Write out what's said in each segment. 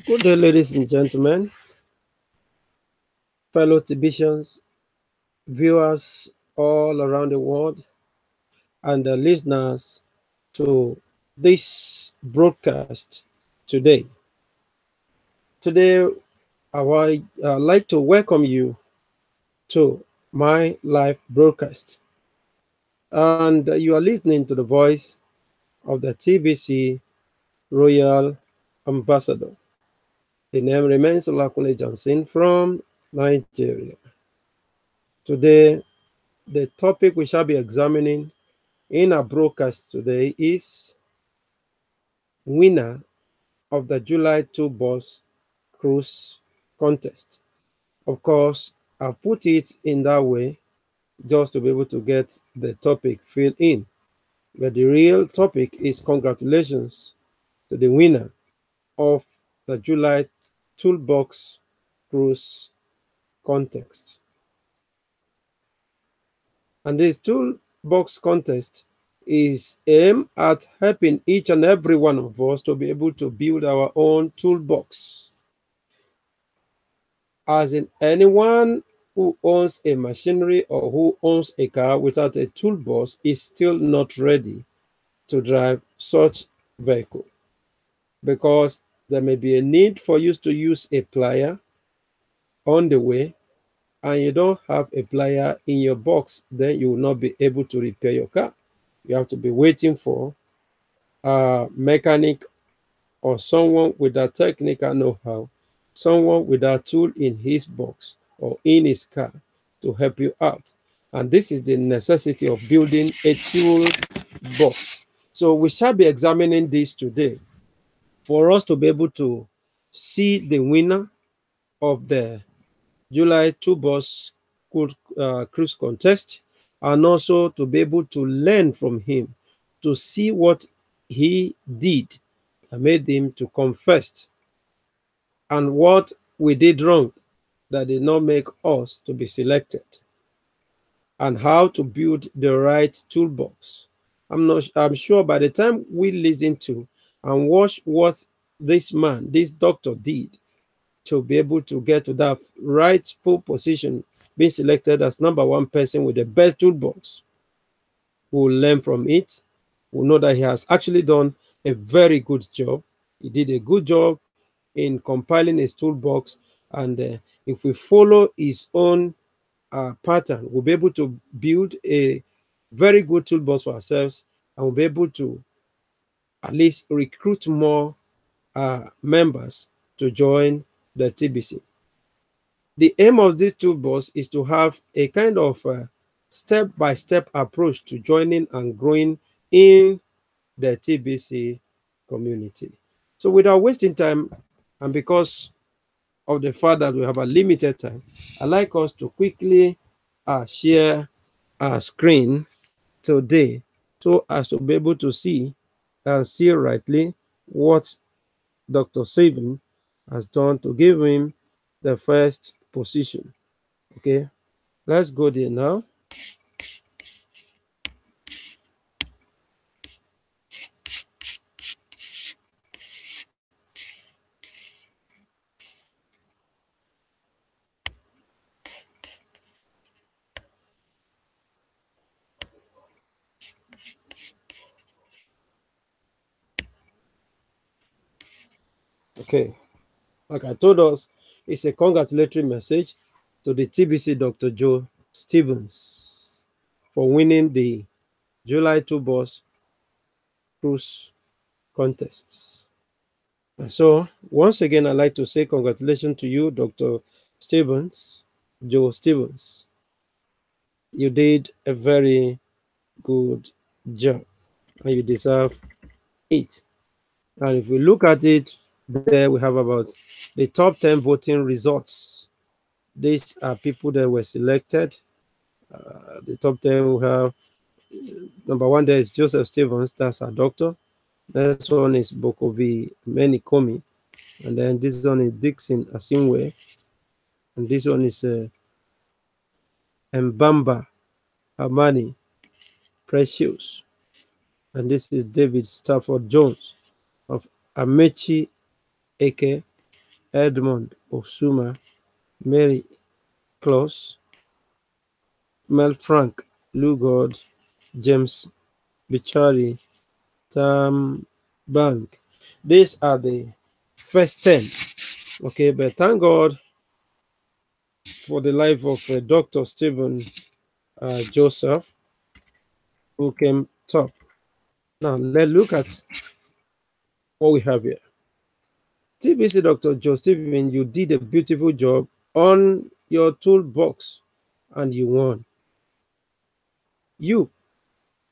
Good day, ladies and gentlemen, fellow Tibetians, viewers all around the world, and the listeners to this broadcast today. Today, I would like to welcome you to my live broadcast. And you are listening to the voice of the TBC Royal Ambassador. The name remains Olakule Johnson from Nigeria. Today, the topic we shall be examining in our broadcast today is winner of the July Toolbox cruise contest. Of course, I've put it in that way just to be able to get the topic filled in. But the real topic is congratulations to the winner of the July Toolbox cruise contest. And this Toolbox contest is aimed at helping each and every one of us to be able to build our own toolbox. As in, anyone who owns a machinery or who owns a car without a toolbox is still not ready to drive such vehicle, because there may be a need for you to use a plier on the way, and you don't have a plier in your box, then you will not be able to repair your car. You have to be waiting for a mechanic or someone with that technical know-how, someone with that tool in his box or in his car to help you out. And this is the necessity of building a tool box. So we shall be examining this today for us to be able to see the winner of the July Toolbox cruise contest, and also to be able to learn from him, to see what he did that made him to come first, and what we did wrong that did not make us to be selected, and how to build the right toolbox. I'm sure by the time we listen to and watch what this man, this doctor did to be able to get to that rightful position, being selected as number one person with the best toolbox, we'll learn from it. We'll know that he has actually done a very good job. He did a good job in compiling his toolbox, and if we follow his own pattern, we'll be able to build a very good toolbox for ourselves, and we'll be able to at least recruit more members to join the TBC. The aim of this toolbox is to have a kind of step-by-step approach to joining and growing in the TBC community. So without wasting time, and because of the fact that we have a limited time, I'd like us to quickly share our screen today so as to be able to see and see rightly what Dr. Saban has done to give him the first position. Okay, let's go there now. Okay, like I told us, it's a congratulatory message to the TBC Dr. Joe Stevens for winning the July Toolbox cruise contests. And so, once again, I'd like to say congratulations to you, Dr. Stevens, Joe Stevens. You did a very good job, and you deserve it. And if we look at it, there we have about the top 10 voting results. These are people that were selected. The top 10 we have number one, there is Joseph Stevens, that's our doctor. Next one is Bokovi Menikomi. And then this one is Dixon Asimwe. And this one is Mbamba Amani. Precious. And this is David Stafford Jones of Amechi Eke, Edmond Osuma, Mary Close, Mel Frank, Lugod, James Bichari, Tam Bank. These are the first 10. Okay, but thank God for the life of Dr. Stephen Joseph, who came top. Now, let's look at what we have here. TBC Dr. Joe Stephen, you did a beautiful job on your toolbox and you won. You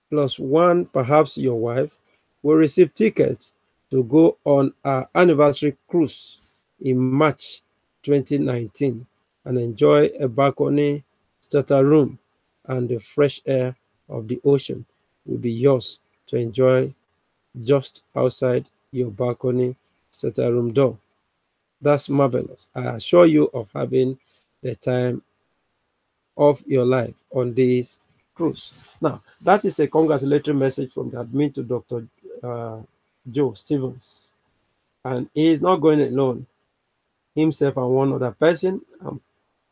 plus one, perhaps your wife, will receive tickets to go on our anniversary cruise in March 2019 and enjoy a balcony starter room, and the fresh air of the ocean will be yours to enjoy just outside your balcony starter room door. That's marvelous. I assure you of having the time of your life on this cruise. Now, that is a congratulatory message from the admin to Dr. Joe Stevens. And he is not going alone. Himself and one other person, and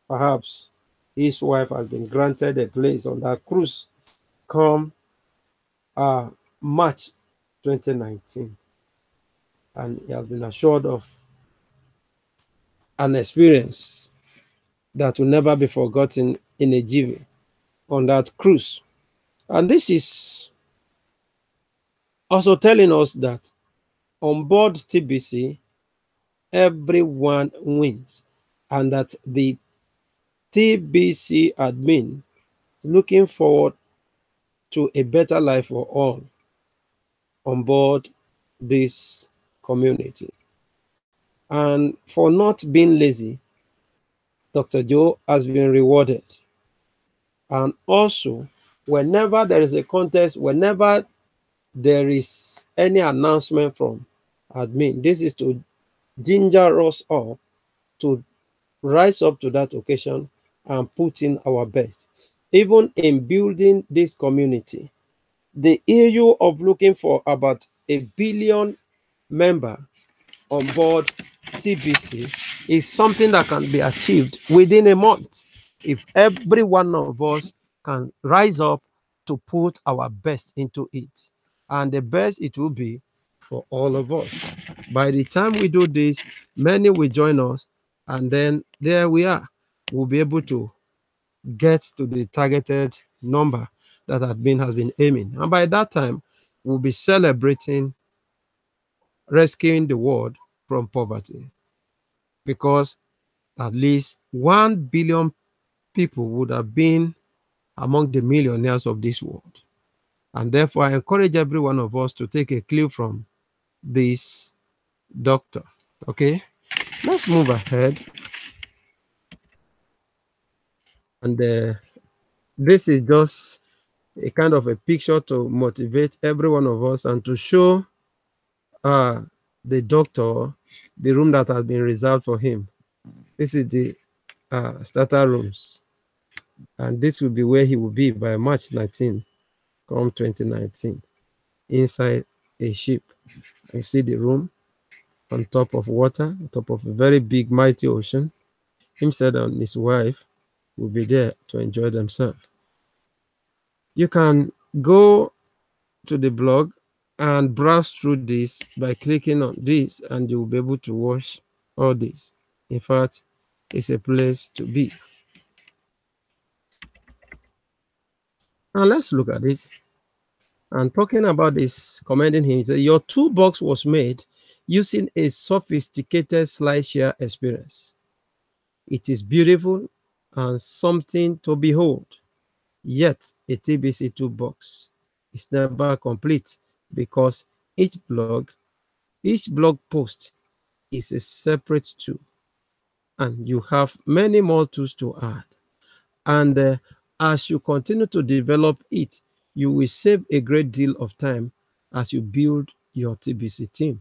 perhaps his wife, has been granted a place on that cruise come March 2019. And he has been assured of an experience that will never be forgotten in a jiffy on that cruise. And this is also telling us that on board TBC, everyone wins, and that the TBC admin is looking forward to a better life for all on board this community. And for not being lazy, Dr. Joe has been rewarded. And also, whenever there is a contest, whenever there is any announcement from admin, this is to ginger us up to rise up to that occasion and put in our best. Even in building this community, the issue of looking for about 1 billion member on board TBC is something that can be achieved within a month if every one of us can rise up to put our best into it. And the best it will be for all of us. By the time we do this, many will join us, and then there we are. We'll be able to get to the targeted number that admin has been aiming. And by that time, we'll be celebrating rescuing the world from poverty, because at least 1 billion people would have been among the millionaires of this world. And therefore, I encourage every one of us to take a clue from this doctor. Okay, let's move ahead. And this is just a kind of a picture to motivate every one of us and to show the doctor the room that has been reserved for him. This is the starter rooms, and this will be where he will be by March 19, come 2019, inside a ship. You see the room on top of water, on top of a very big, mighty ocean. Himself and his wife will be there to enjoy themselves. You can go to the blog and browse through this by clicking on this, and you will be able to watch all this. In fact, it's a place to be. Now let's look at it. And talking about this, commending him, he said, your toolbox was made using a sophisticated SlideShare experience. It is beautiful and something to behold. Yet a TBC toolbox is never complete, because each blog post is a separate tool, and you have many more tools to add. And as you continue to develop it, you will save a great deal of time as you build your TBC team.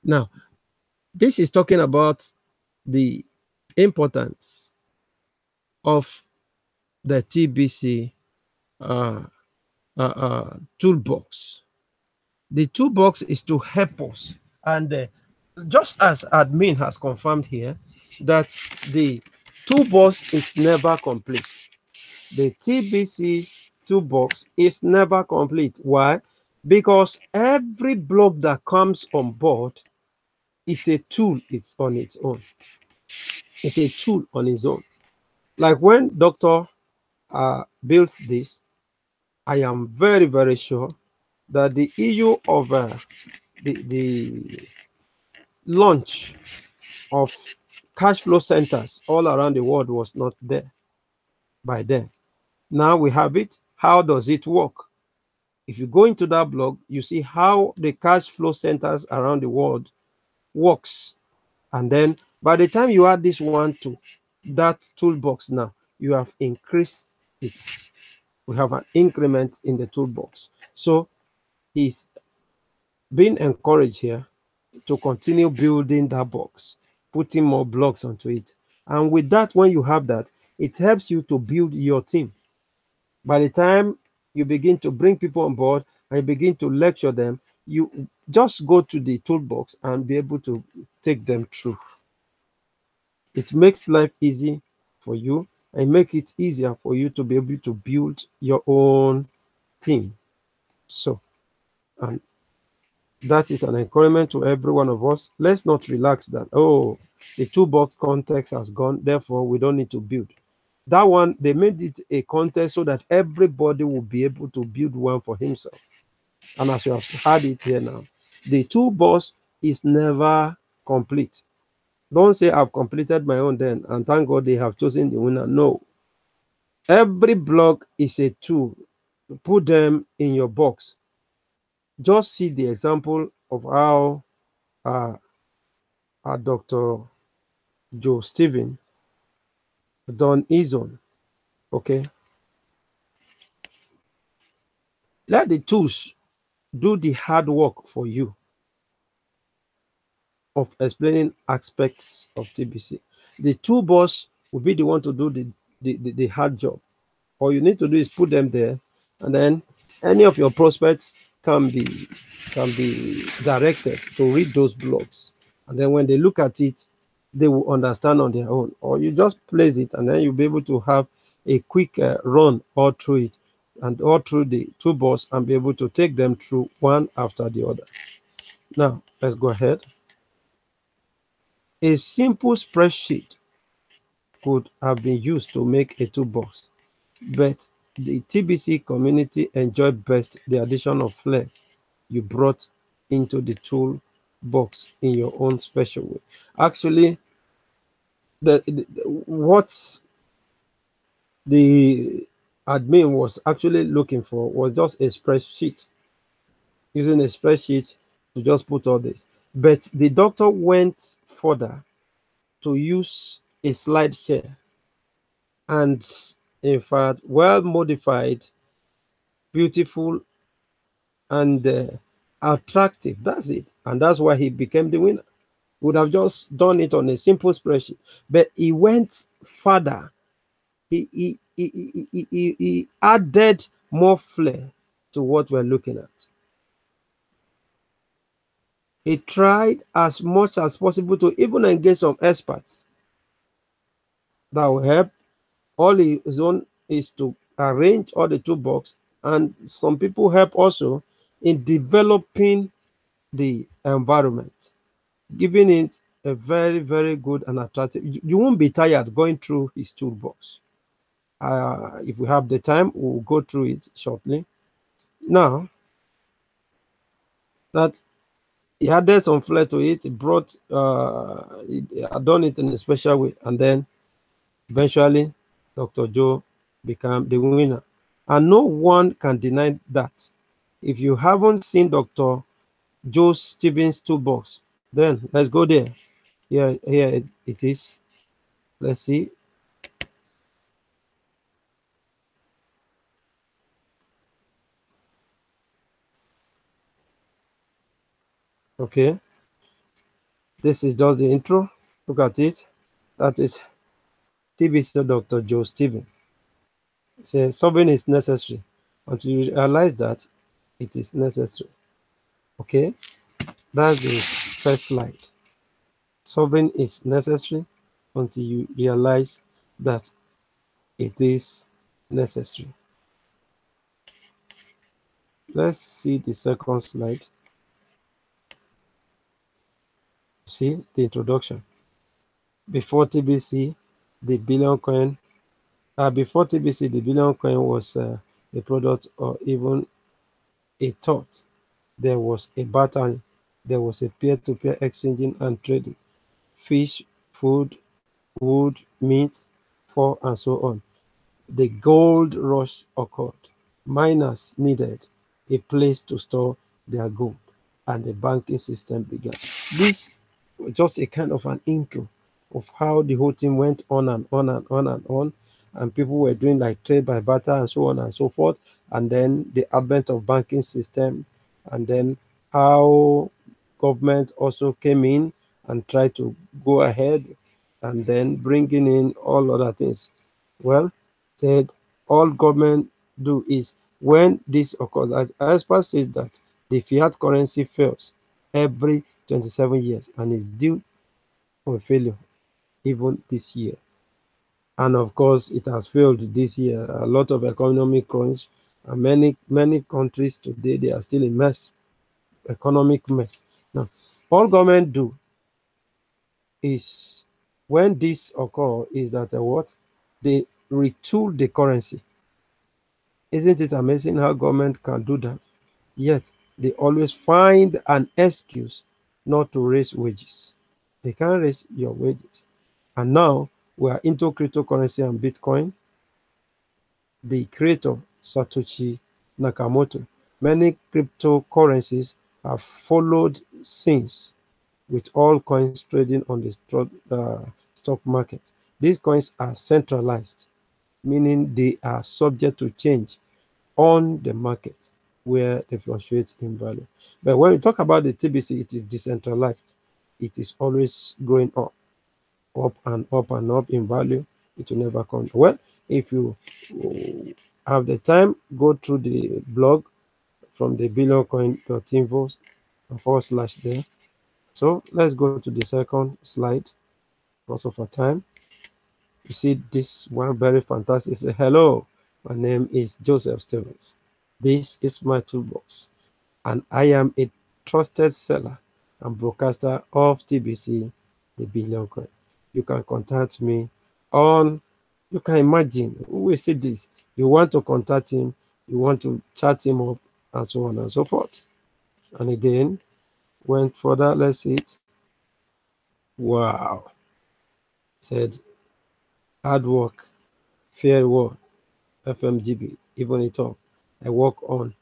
Now, this is talking about the importance of the TBC toolbox. The toolbox is to help us. And just as admin has confirmed here, that the toolbox is never complete. The TBC toolbox is never complete. Why? Because every block that comes on board is a tool. It's on its own. It's a tool on its own. Like when Dr. Built this, I am very, very sure that the issue of the launch of cash flow centers all around the world was not there by then. Now we have it. How does it work? If you go into that blog, you see how the cash flow centers around the world works. And then by the time you add this one to that toolbox now, you have increased it. We have an increment in the toolbox. So he's being encouraged here to continue building that box, putting more blocks onto it. And with that, when you have that, it helps you to build your team. By the time you begin to bring people on board and you begin to lecture them, you just go to the toolbox and be able to take them through. It makes life easy for you and make it easier for you to be able to build your own team. So, and that is an encouragement to every one of us. Let's not relax that, oh, the toolbox context has gone, therefore we don't need to build. That one, they made it a contest so that everybody will be able to build one for himself. And as you have had it here now, the toolbox is never complete. Don't say I've completed my own then, and thank God they have chosen the winner. No. Every block is a tool. Put them in your box. Just see the example of how Dr. Joe Steven has done his own. Okay. Let the tools do the hard work for you of explaining aspects of TBC. The toolbox will be the one to do the hard job. All you need to do is put them there, and then any of your prospects can be directed to read those blogs. And then when they look at it, they will understand on their own. Or you just place it, and then you'll be able to have a quick run all through it and all through the toolbox and be able to take them through one after the other. Now, let's go ahead. A simple spreadsheet could have been used to make a toolbox, but the TBC community enjoyed best the addition of flair you brought into the toolbox in your own special way. Actually, what the admin was actually looking for was just a spreadsheet, using a spreadsheet to just put all this. But the doctor went further to use a slide share, and in fact, well modified, beautiful, and attractive. That's it. And that's why he became the winner. Would have just done it on a simple spreadsheet, but he went further. He added more flair to what we're looking at. He tried as much as possible to even engage some experts that will help. All his own is to arrange all the toolbox, and some people help also in developing the environment, giving it a very, very good and attractive. You won't be tired going through his toolbox. If we have the time, we'll go through it shortly. Now that he added some flair to it, he brought, he had done it in a special way, and then eventually Dr. Joe became the winner. And no one can deny that. If you haven't seen Dr. Joe Stevens' toolbox, then let's go there. Here it is. Let's see. Okay. This is just the intro. Look at it. That is TBC Dr. Joe Stevens. Say solving is necessary. until you realize that it is necessary. Okay, that's the first slide. Sovereign is necessary until you realize that it is necessary. Let's see the second slide. See the introduction. Before TBC, the billion coin. Before TBC, the billion coin was a product or even a thought. There was a bartering. There was a peer-to-peer exchanging and trading. Fish, food, wood, meat, fur, and so on. The gold rush occurred. Miners needed a place to store their gold, and the banking system began. This was just a kind of an intro of how the whole thing went on and on and on and on. And people were doing like trade by barter and so on and so forth. And then the advent of banking system, and then how government also came in and tried to go ahead and then bringing in all other things. Well, said all government do is when this occurs, as expert says that the fiat currency fails every 27 years and is due for failure even this year. And of course, it has failed this year. A lot of economic crunch, and many countries today, they are still in mess, economic mess. Now, all government do is when this occur is that what they retool the currency. Isn't it amazing how government can do that? Yet they always find an excuse not to raise wages. They can't raise your wages. And now we are into cryptocurrency and Bitcoin. The creator, Satoshi Nakamoto, many cryptocurrencies have followed since, with all coins trading on the stock market. These coins are centralized, meaning they are subject to change on the market where they fluctuate in value. But when we talk about the TBC, it is decentralized. It is always going up and up and up in value. It will never come. Well, if you have the time, go through the blog from the billioncoin.info / there. So let's go to the second slide because of our time. You see this one very fantastic. Say, hello, my name is Joseph Stevens. This is my toolbox, and I am a trusted seller and broadcaster of TBC, the Billion Coin. You can contact me on, you can imagine, we see this. You want to contact him, you want to chat him up, and so on and so forth. And again, went further, let's see it. Wow. Said, hard work, fair work, FMGB, even it up. I work on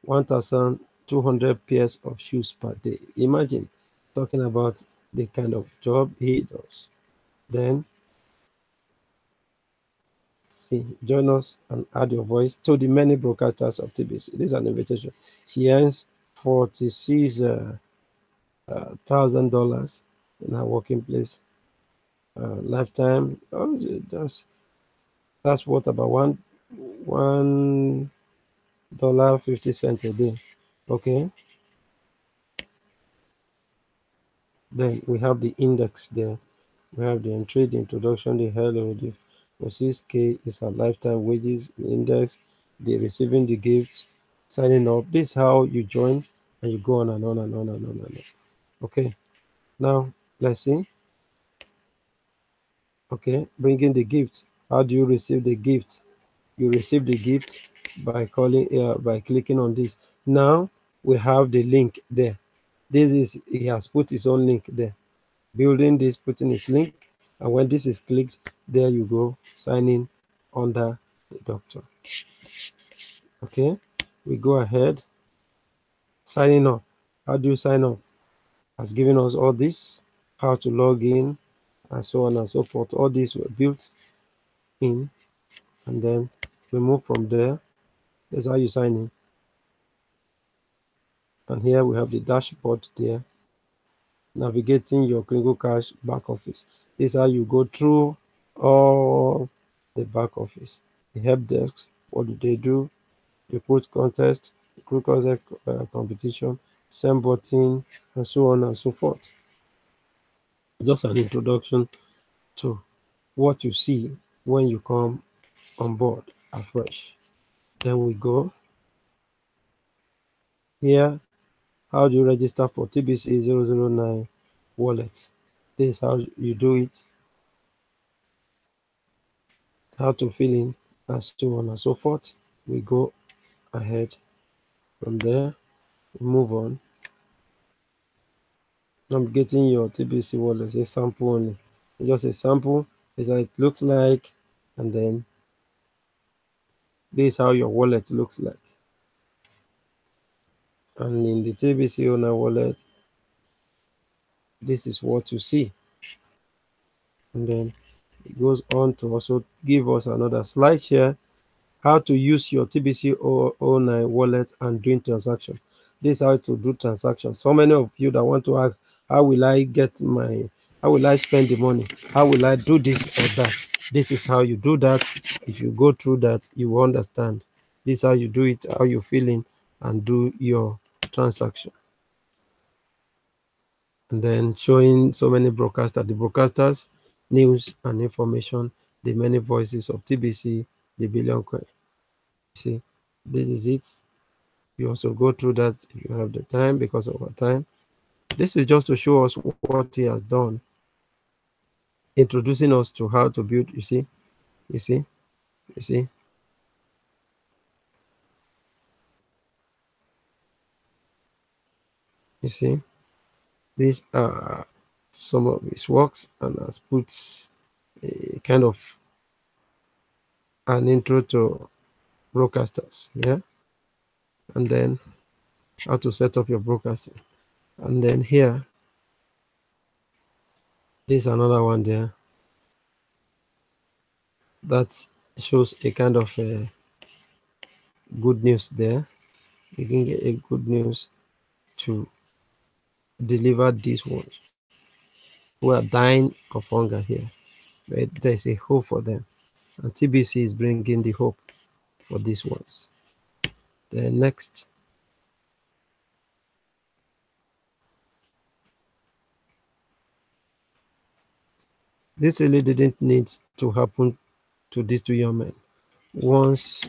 1,200 pairs of shoes per day. Imagine talking about the kind of job he does. Then, see, join us and add your voice to the many broadcasters of TBC. This is an invitation. She earns $46,000 in her working place. Lifetime, oh, that's what about $1.50 a day. Okay. Then we have the index there. We have the entry, the introduction, the hello, the 6K is our lifetime wages, the index, the receiving the gifts, signing up. This is how you join and you go on and on and on and on and on. Okay. Now let's see. Okay, bringing the gift. How do you receive the gift? You receive the gift by clicking on this. Now we have the link there. This is, he has put his own link there. Building this, putting his link, and when this is clicked, there you go, sign in under the doctor. Okay, we go ahead, signing up. How do you sign up? Has given us all this, how to log in, and so on and so forth. All these were built in, and then we move from there. That's how you sign in. And here we have the dashboard there, navigating your Kringle Cash back office. This is how you go through all the back office. The help desk, what do? You put contest, group contest competition, send button, and so on and so forth. Just an introduction to what you see when you come on board afresh. Then we go here. How do you register for TBC 009 wallet? This is how you do it, how to fill in, and so on and so forth. We go ahead from there, move on. I'm getting your TBC wallet, a sample only. Just a sample is how it looks like, and then this is how your wallet looks like. And in the TBC owner wallet, this is what you see. And then it goes on to also give us another slide here, how to use your TBC 09 wallet and doing transaction. This is how to do transactions. So many of you that want to ask, how will I spend the money? How will I do this or that? This is how you do that. If you go through that, you will understand. This is how you do it, how you feeling, and do your transaction. And then showing so many broadcasters, the broadcasters, news and information, the many voices of TBC, the billion coin. See, this is it. You also go through that if you have the time, because of our time. This is just to show us what he has done, introducing us to how to build. You see, you see, you see, you see. These are some of his works, and has put a kind of an intro to broadcasters. Yeah, and then how to set up your broadcasting. And then here, this is another one there that shows a kind of good news there. You can get a good news to deliver these ones who are dying of hunger here. But there's a hope for them. And TBC is bringing the hope for these ones. Then next, this really didn't need to happen to these two young men. Once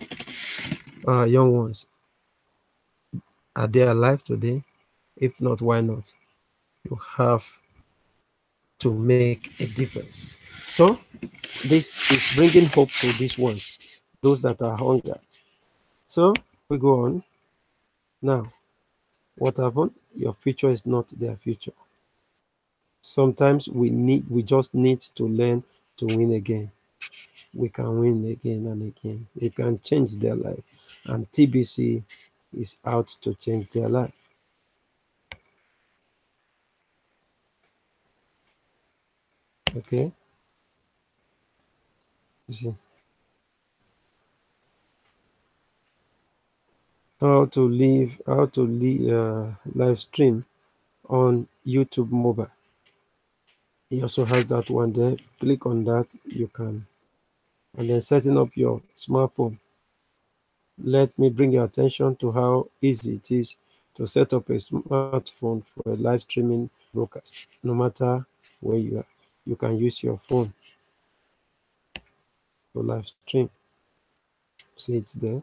young ones, are they alive today? If not, why not? You have to make a difference. So this is bringing hope to these ones, those that are hungered. So we go on. Now, what happened? Your future is not their future. Sometimes we just need to learn to win again. We can win again and again. We can change their life. And TBC is out to change their life. Okay? You see. Live stream on YouTube mobile. He also has that one there. Click on that, you can. And then setting up your smartphone. Let me bring your attention to how easy it is to set up a smartphone for a live streaming broadcast. No matter where you are, you can use your phone to live stream. See, it's there.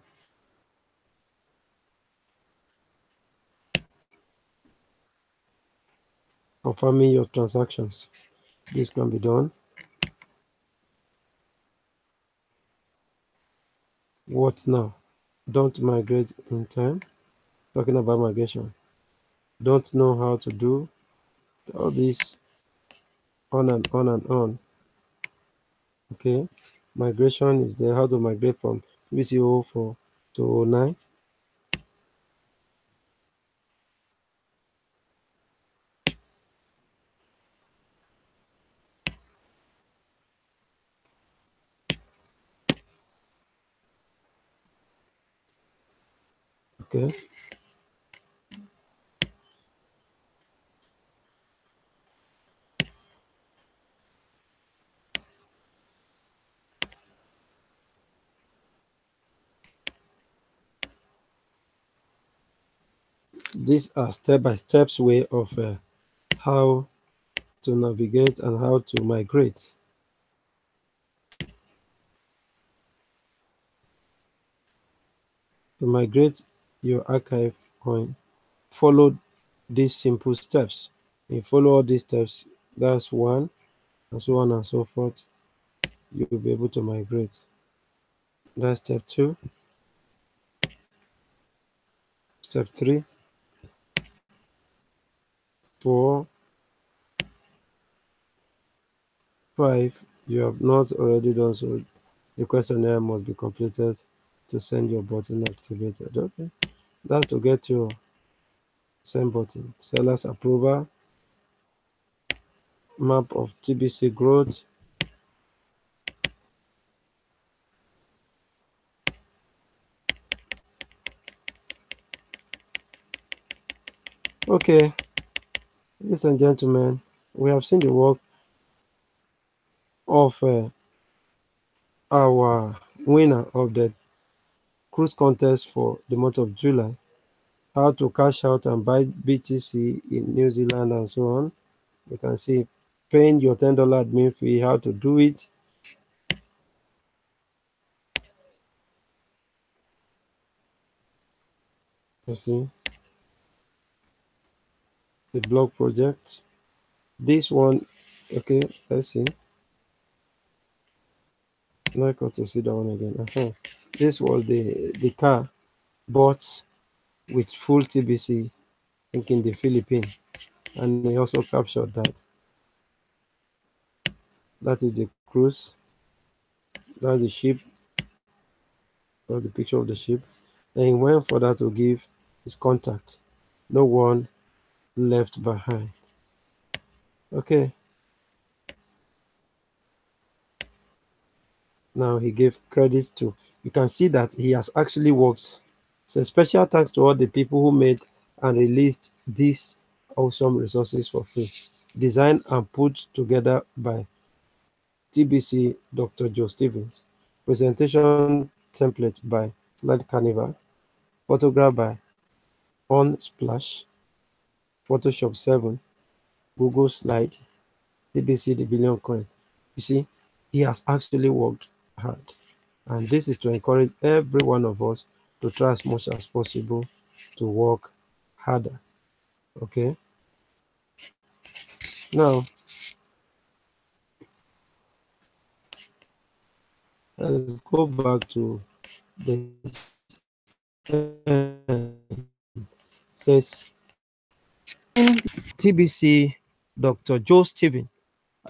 Confirming your transactions. This can be done. What now? Don't migrate in time. Talking about migration. Don't know how to do all this, on and on and on. Okay. Migration is there. How to migrate from TBC 04 to 09. Okay. These are step-by-steps way of how to navigate and how to migrate. To migrate your archive coin, follow these simple steps. You follow all these steps, that's one, and so on and so forth, you'll be able to migrate. That's step two. Step three, four, five. You have not already done so. The questionnaire must be completed to send your button activated. Okay. That to get your send button. Seller's approval, map of TBC growth. Okay, ladies and gentlemen, we have seen the work of our winner of the cruise contest for the month of July, how to cash out and buy BTC in New Zealand and so on. You can see paying your $10 admin fee, how to do it. You see the blog project. This one, okay, let's see. Now I got to see that one again. This was the car bought with full TBC, I think in the Philippines, and he also captured that. That is the cruise. That's the ship. That's the picture of the ship. And he went further to give his contact. No one left behind. Okay. Now he gave credit to. You can see that he has actually worked. So special thanks to all the people who made and released these awesome resources for free. Designed and put together by TBC Dr. Joe Stevens. Presentation template by Slide Carnival. Photograph by Unsplash. Photoshop 7. Google Slide. TBC the Billion Coin. You see, he has actually worked hard. And this is to encourage every one of us to try as much as possible to work harder. Okay. Now, let's go back to this. Says TBC Dr. Joe Steven,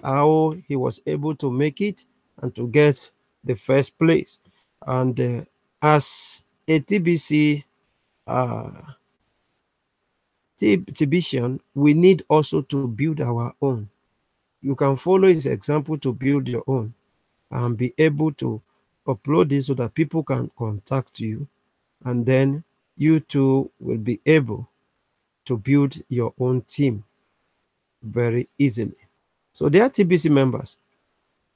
how he was able to make it and to get the first place. And as a TBC TBCian, we need also to build our own. You can follow his example to build your own and be able to upload this so that people can contact you, and then you too will be able to build your own team very easily. So dear TBC members,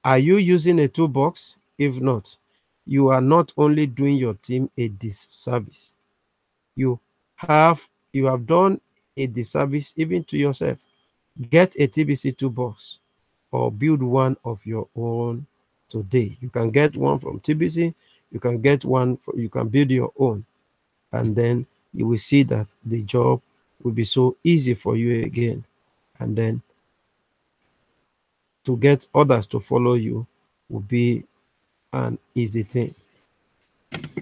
are you using a toolbox? If not, you are not only doing your team a disservice, you have done a disservice even to yourself. Get a TBC toolbox or build one of your own today. You can get one from TBC, you can get one, you can build your own, and then you will see that the job will be so easy for you again. And then to get others to follow you will be an easy thing.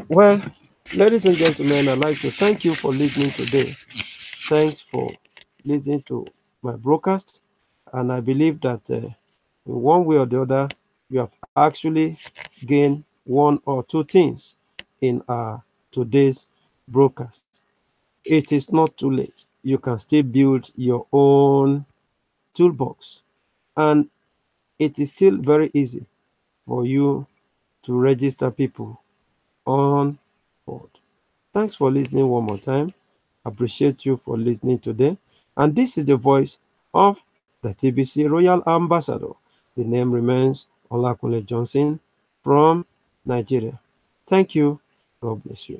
Well, ladies and gentlemen, I'd like to thank you for listening today. Thanks for listening to my broadcast. And I believe that in one way or the other, you have actually gained one or two things in today's broadcast. It is not too late. You can still build your own toolbox. And it is still very easy for you to register people on board. Thanks for listening one more time. Appreciate you for listening today. And this is the voice of the TBC Royal Ambassador. The name remains Olakunle Johnson from Nigeria. Thank you. God bless you.